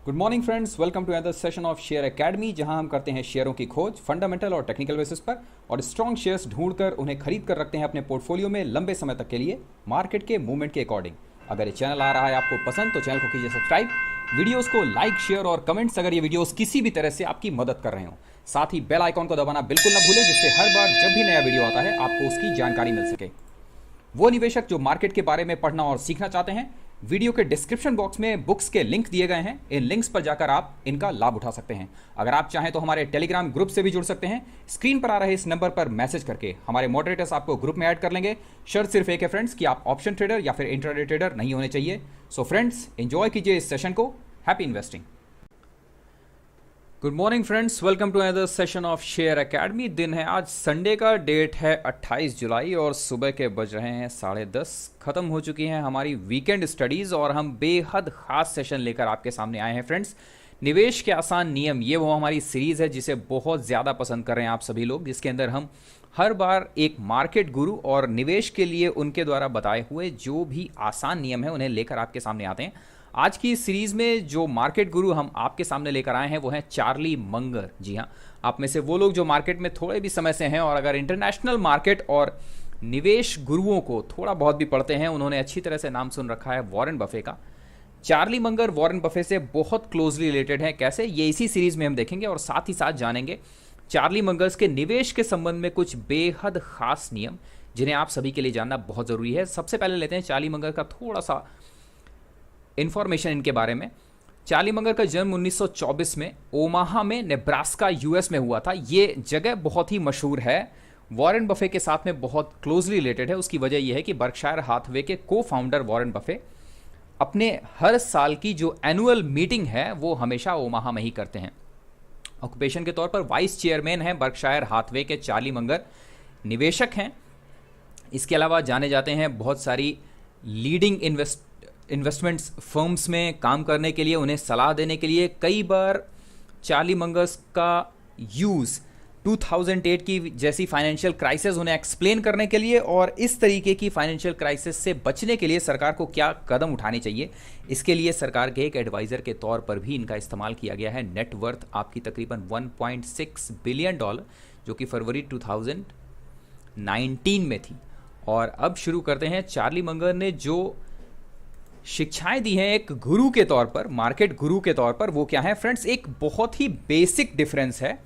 Good morning friends, welcome to another session of Share Academy, जहां हम करते हैं शेयरों की खोज फंडामेंटल और टेक्निकल बेसिस पर और स्ट्रॉन्ग शेयर्स ढूंढकर उन्हें खरीद कर रखते हैं अपने पोर्टफोलियो में लंबे समय तक के लिए मार्केट के मूवमेंट के अकॉर्डिंग। अगर ये चैनल आ रहा है आपको पसंद तो चैनल को कीजिए सब्सक्राइब, वीडियोस को लाइक शेयर और कमेंट्स अगर ये वीडियोस किसी भी तरह से आपकी मदद कर रहे हो। साथ ही बेल आइकॉन को दबाना बिल्कुल ना भूलें, जिससे हर बार जब भी नया वीडियो आता है आपको उसकी जानकारी मिल सके। वो निवेशक जो मार्केट के बारे में पढ़ना और सीखना चाहते हैं, वीडियो के डिस्क्रिप्शन बॉक्स में बुक्स के लिंक दिए गए हैं, इन लिंक्स पर जाकर आप इनका लाभ उठा सकते हैं। अगर आप चाहें तो हमारे टेलीग्राम ग्रुप से भी जुड़ सकते हैं, स्क्रीन पर आ रहे इस नंबर पर मैसेज करके हमारे मॉडरेटर्स आपको ग्रुप में ऐड कर लेंगे। शर्त सिर्फ एक है फ्रेंड्स कि आप ऑप्शन ट्रेडर या फिर इंट्राडे ट्रेडर नहीं होने चाहिए। सो फ्रेंड्स, एंजॉय कीजिए इस सेशन को। Happy investing. Good morning friends, welcome to another session of Share Academy. दिन है आज संडे का, डेट है 28 जुलाई और सुबह के बज रहे हैं 10:30। खत्म हो चुकी हैं हमारी वीकेंड स्टडीज़ और हम बेहद खास सेशन लेकर आपके सामने आए हैं फ्रेंड्स। निवेश के आसान नियम, ये वो हमारी सीरीज़ है जिसे बहुत ज़्यादा पसंद कर रहे हैं आप सभी लोग, जिसके अंदर हम हर बार एक मार्केट गुरु और निवेश के लिए उनके द्वारा बताए हुए जो भी आसान नियम है उन्हें लेकर आपके सामने आते हैं। आज की इस सीरीज में जो मार्केट गुरु हम आपके सामने लेकर आए हैं वो हैं चार्ली मंगर। जी हाँ, आप में से वो लोग जो मार्केट में थोड़े भी समय से हैं और अगर इंटरनेशनल मार्केट और निवेश गुरुओं को थोड़ा बहुत भी पढ़ते हैं, उन्होंने अच्छी तरह से नाम सुन रखा है वॉरेन बफे का। चार्ली मंगर वॉरेन बफे से बहुत क्लोजली रिलेटेड है। कैसे, ये इसी सीरीज में हम देखेंगे और साथ ही साथ जानेंगे चार्ली मंगर्स के निवेश के संबंध में कुछ बेहद खास नियम जिन्हें आप सभी के लिए जानना बहुत जरूरी है। सबसे पहले लेते हैं चार्ली मंगर का थोड़ा सा इंफॉर्मेशन इनके बारे में। चार्ली मंगर का जन्म 1924 में ओमाहा में नेब्रास्का यूएस में हुआ था। ये जगह बहुत ही मशहूर है, वॉरेन बफे के साथ में बहुत क्लोजली रिलेटेड है। उसकी वजह यह है कि बर्कशायर हाथवे के को फाउंडर वॉरेन बफे अपने हर साल की जो एनुअल मीटिंग है वो हमेशा ओमाहा में ही करते हैं। ऑक्यूपेशन के तौर पर वाइस चेयरमैन हैं बर्कशायर हाथवे के चार्ली मंगर, निवेशक हैं। इसके अलावा जाने जाते हैं बहुत सारी लीडिंग इन्वेस्टमेंट्स फर्म्स में काम करने के लिए, उन्हें सलाह देने के लिए। कई बार चार्ली मंगर्स का यूज़ 2008 की जैसी फाइनेंशियल क्राइसिस उन्हें एक्सप्लेन करने के लिए और इस तरीके की फाइनेंशियल क्राइसिस से बचने के लिए सरकार को क्या कदम उठाने चाहिए, इसके लिए सरकार के एक एडवाइज़र के तौर पर भी इनका इस्तेमाल किया गया है। नेटवर्थ आपकी तकरीबन $1.6 बिलियन, जो कि फरवरी 2019 में थी। और अब शुरू करते हैं। चार्ली मंगर ने जो शिक्षाएं दी हैं एक गुरु के तौर पर, मार्केट गुरु के तौर पर, वो क्या है फ्रेंड्स? एक बहुत ही बेसिक डिफरेंस है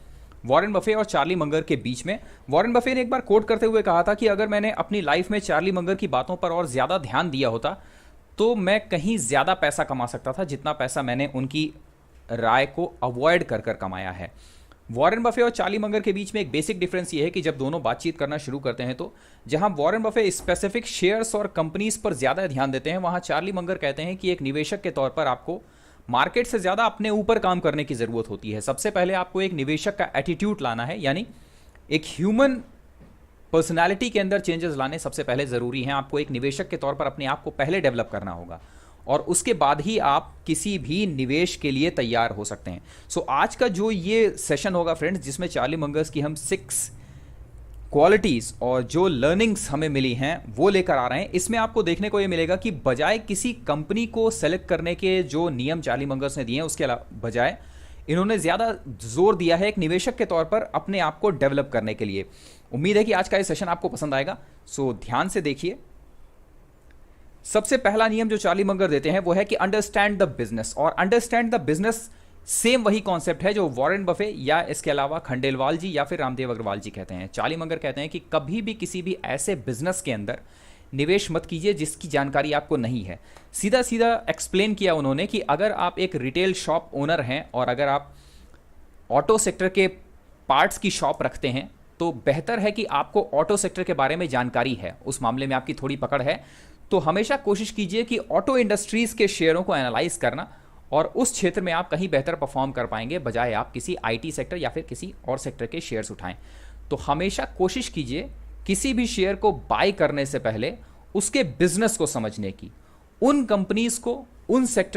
वॉरेन बफे और चार्ली मंगर के बीच में। वॉरेन बफे ने एक बार कोट करते हुए कहा था कि अगर मैंने अपनी लाइफ में चार्ली मंगर की बातों पर और ज़्यादा ध्यान दिया होता तो मैं कहीं ज़्यादा पैसा कमा सकता था जितना पैसा मैंने उनकी राय को अवॉइड कर कर कमाया है। वॉरेन बफे और चार्ली मंगर के बीच में एक बेसिक डिफरेंस ये है कि जब दोनों बातचीत करना शुरू करते हैं तो जहां वॉरेन बफे स्पेसिफिक शेयर्स और कंपनीज पर ज़्यादा ध्यान देते हैं, वहां चार्ली मंगर कहते हैं कि एक निवेशक के तौर पर आपको मार्केट से ज़्यादा अपने ऊपर काम करने की ज़रूरत होती है। सबसे पहले आपको एक निवेशक का एटीट्यूड लाना है, यानी एक ह्यूमन पर्सनैलिटी के अंदर चेंजेस लाने सबसे पहले ज़रूरी हैं। आपको एक निवेशक के तौर पर अपने आप को पहले डेवलप करना होगा और उसके बाद ही आप किसी भी निवेश के लिए तैयार हो सकते हैं। सो आज का जो ये सेशन होगा फ्रेंड्स, जिसमें चार्ली मंगर्स की हम 6 क्वालिटीज़ और जो लर्निंग्स हमें मिली हैं वो लेकर आ रहे हैं। इसमें आपको देखने को ये मिलेगा कि बजाय किसी कंपनी को सेलेक्ट करने के जो नियम चार्ली मंगर्स ने दिए हैं, उसके बजाय इन्होंने ज़्यादा जोर दिया है एक निवेशक के तौर पर अपने आप को डेवलप करने के लिए। उम्मीद है कि आज का ये सेशन आपको पसंद आएगा, सो ध्यान से देखिए। सबसे पहला नियम जो चार्ली मंगर देते हैं वो है कि अंडरस्टैंड द बिजनेस। और अंडरस्टैंड द बिजनेस सेम वही कॉन्सेप्ट है जो वॉरेन बफे या इसके अलावा खंडेलवाल जी या फिर रामदेव अग्रवाल जी कहते हैं। चार्ली मंगर कहते हैं कि कभी भी किसी भी ऐसे बिजनेस के अंदर निवेश मत कीजिए जिसकी जानकारी आपको नहीं है। सीधा सीधा एक्सप्लेन किया उन्होंने कि अगर आप एक रिटेल शॉप ओनर हैं और अगर आप ऑटो सेक्टर के पार्ट्स की शॉप रखते हैं तो बेहतर है कि आपको ऑटो सेक्टर के बारे में जानकारी है, उस मामले में आपकी थोड़ी पकड़ है। तो हमेशा कोशिश कीजिए कि ऑटो इंडस्ट्रीज़ के शेयरों को एनालाइज करना और उस क्षेत्र में आप कहीं बेहतर परफॉर्म कर पाएंगे, बजाय आप किसी आईटी सेक्टर या फिर किसी और सेक्टर के शेयर्स उठाएं। तो हमेशा कोशिश कीजिए किसी भी शेयर को बाय करने से पहले उसके बिजनेस को समझने की, उन कंपनीज को, उन सेक्टर